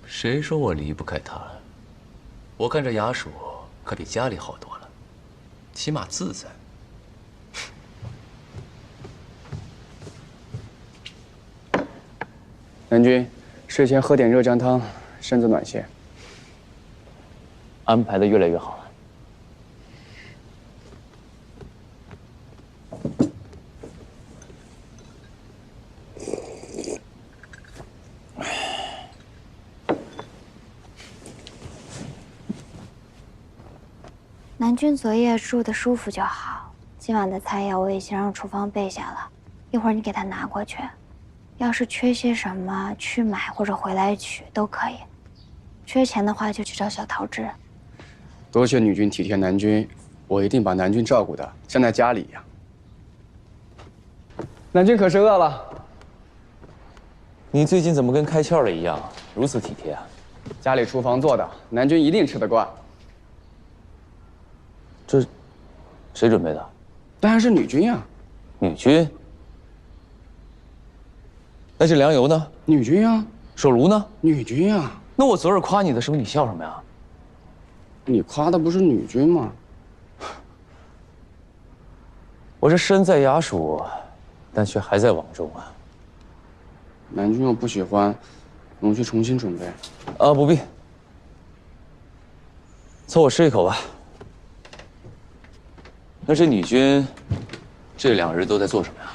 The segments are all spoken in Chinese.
谁说我离不开他了？我看这衙署可比家里好多了，起码自在。南君，睡前喝点热姜汤，身子暖些。安排的越来越好了。南君昨夜住的舒服就好，今晚的菜肴我已经让厨房备下了，一会儿你给他拿过去。要是缺些什么，去买或者回来取都可以。缺钱的话就去找小桃支。多谢女君体贴南君，我一定把南君照顾的像在家里一样。南君可是饿了？你最近怎么跟开窍了一样，如此体贴啊？家里厨房做的，南君一定吃得惯。这，谁准备的？当然是女君呀。女君。那这粮油呢？女君呀。手炉呢？女君呀。那我昨儿夸你的时候，你笑什么呀？你夸的不是女君吗？我这身在衙署，但却还在网中啊。南君又不喜欢，我们去重新准备。啊，不必。凑合吃一口吧。那这女君，这2日都在做什么呀？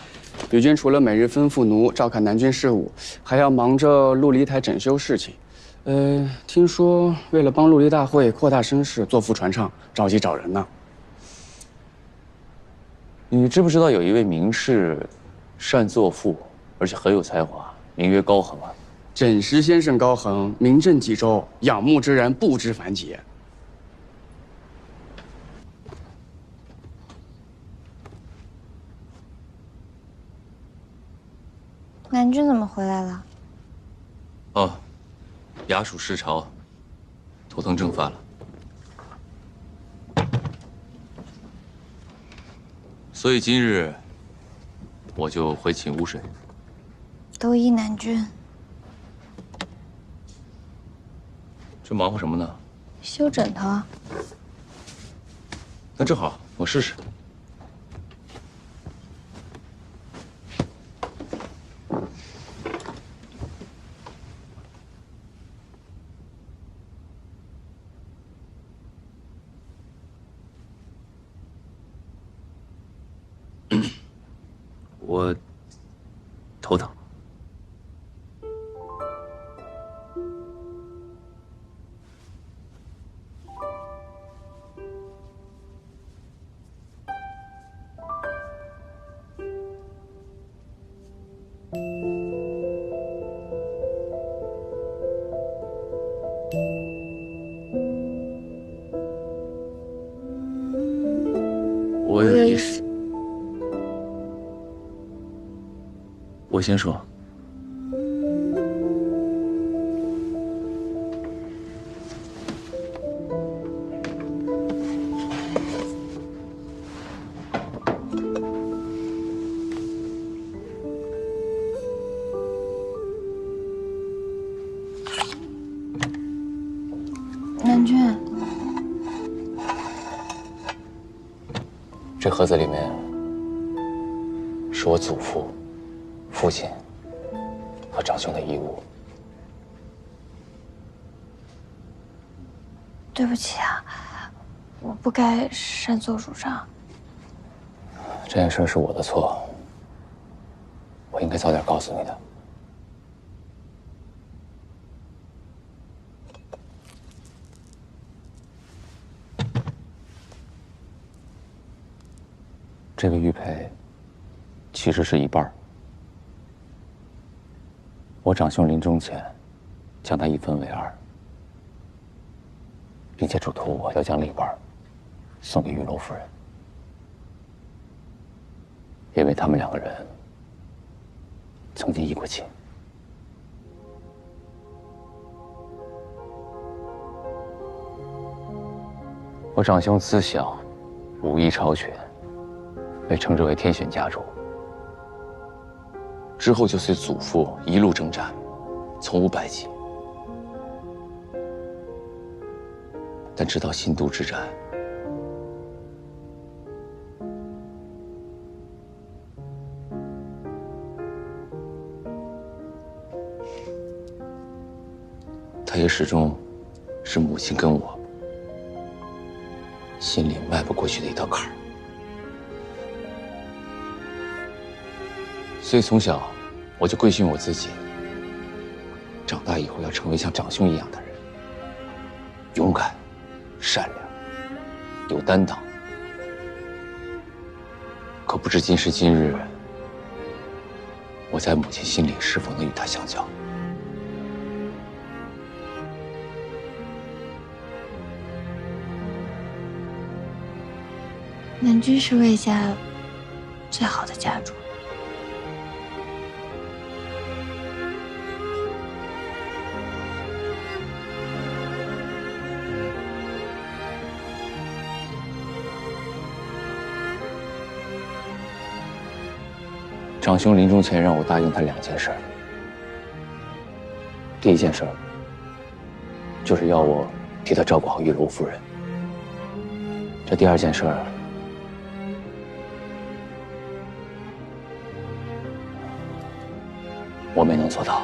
女君除了每日吩咐奴照看南君事务，还要忙着陆离台整修事情。听说为了帮陆离大会扩大声势，作赋传唱，着急找人呢。你知不知道有一位名士，善作赋，而且很有才华，名曰高恒啊？枕石先生高恒，名震冀州，仰慕之人不知凡几。南君怎么回来了？哦，衙署失朝，头疼症发了，所以今日我就回寝屋睡。都依南君。这忙活什么呢？修枕头。那正好，我试试。我头疼。我有一事。我先说。南君，这盒子里面是我祖父、父亲和长兄的遗物。对不起啊，我不该擅作主张。这件事是我的错，我应该早点告诉你的。这个玉佩其实是一半儿。我长兄临终前将它1分为2，并且嘱托我要将另一半送给玉楼夫人，因为他们2个人曾经议过亲。我长兄自小武艺超群，被称之为天选家主。之后就随祖父一路征战，从无败绩。但直到新都之战，他也始终是母亲跟我心里迈不过去的一道坎儿。所以从小我就规训我自己，长大以后要成为像长兄一样的人，勇敢、善良、有担当。可不知今时今日，我在母亲心里是否能与她相较？南君是魏家最好的家主。长兄临终前让我答应他2件事。第一件事就是要我替他照顾好玉楼夫人。这第2件事我没能做到。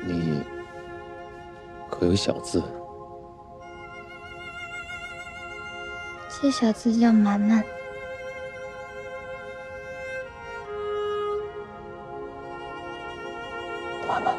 你可有小字？这小子叫满满。满满。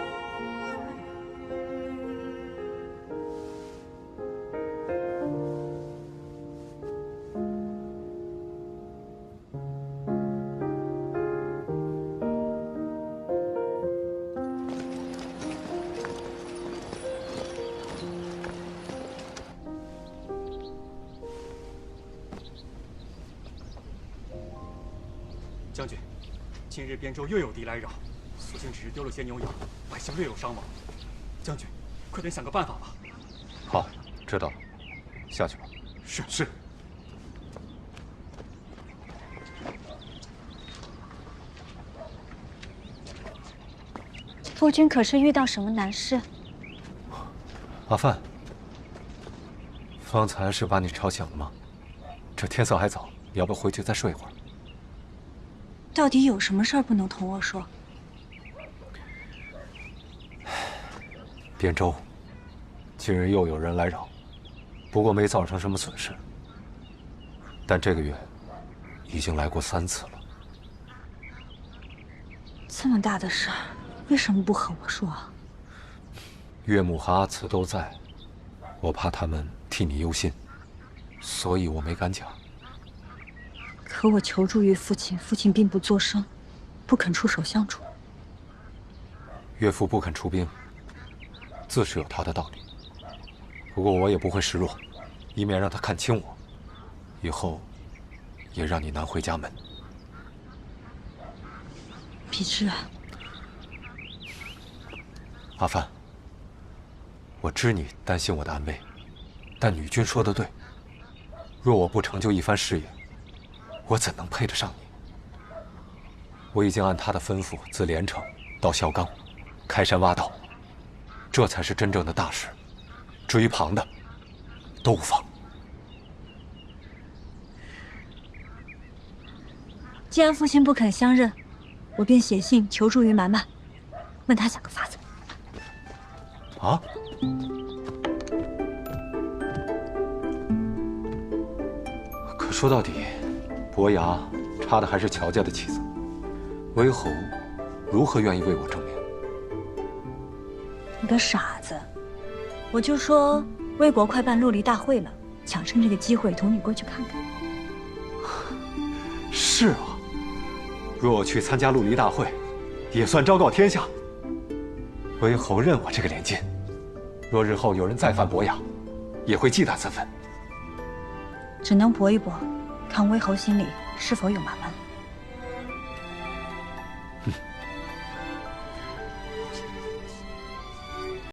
将军，近日边州又有敌来扰，所幸只是丢了些牛羊，百姓略有伤亡。将军，快点想个办法吧。好，知道了，下去吧。是。夫君可是遇到什么难事？阿范，方才是把你吵醒了吗？这天色还早，你要不要回去再睡一会儿？到底有什么事儿不能同我说？边州，近日又有人来扰，不过没造成什么损失。但这个月已经来过3次了。这么大的事儿，为什么不和我说啊？岳母和阿慈都在，我怕他们替你忧心，所以我没敢讲。可我求助于父亲，父亲并不作声，不肯出手相助。岳父不肯出兵，自是有他的道理。不过我也不会示弱，以免让他看轻我，以后也让你难回家门。笔之，阿范，我知你担心我的安危，但女君说得对，若我不成就一番事业，我怎能配得上你？我已经按他的吩咐，自连城到孝冈，开山挖道，这才是真正的大事。至于旁的，都无妨。既然父亲不肯相认，我便写信求助于满满，问他想个法子。啊？可说到底，伯牙插的还是乔家的旗子，魏侯如何愿意为我正面？你个傻子！我就说魏国快办陆离大会了，想趁这个机会同你过去看看。是啊，若我去参加陆离大会，也算昭告天下。魏侯认我这个连襟，若日后有人再犯伯牙，也会忌惮3分。只能搏一搏，看魏侯心里是否有麻烦？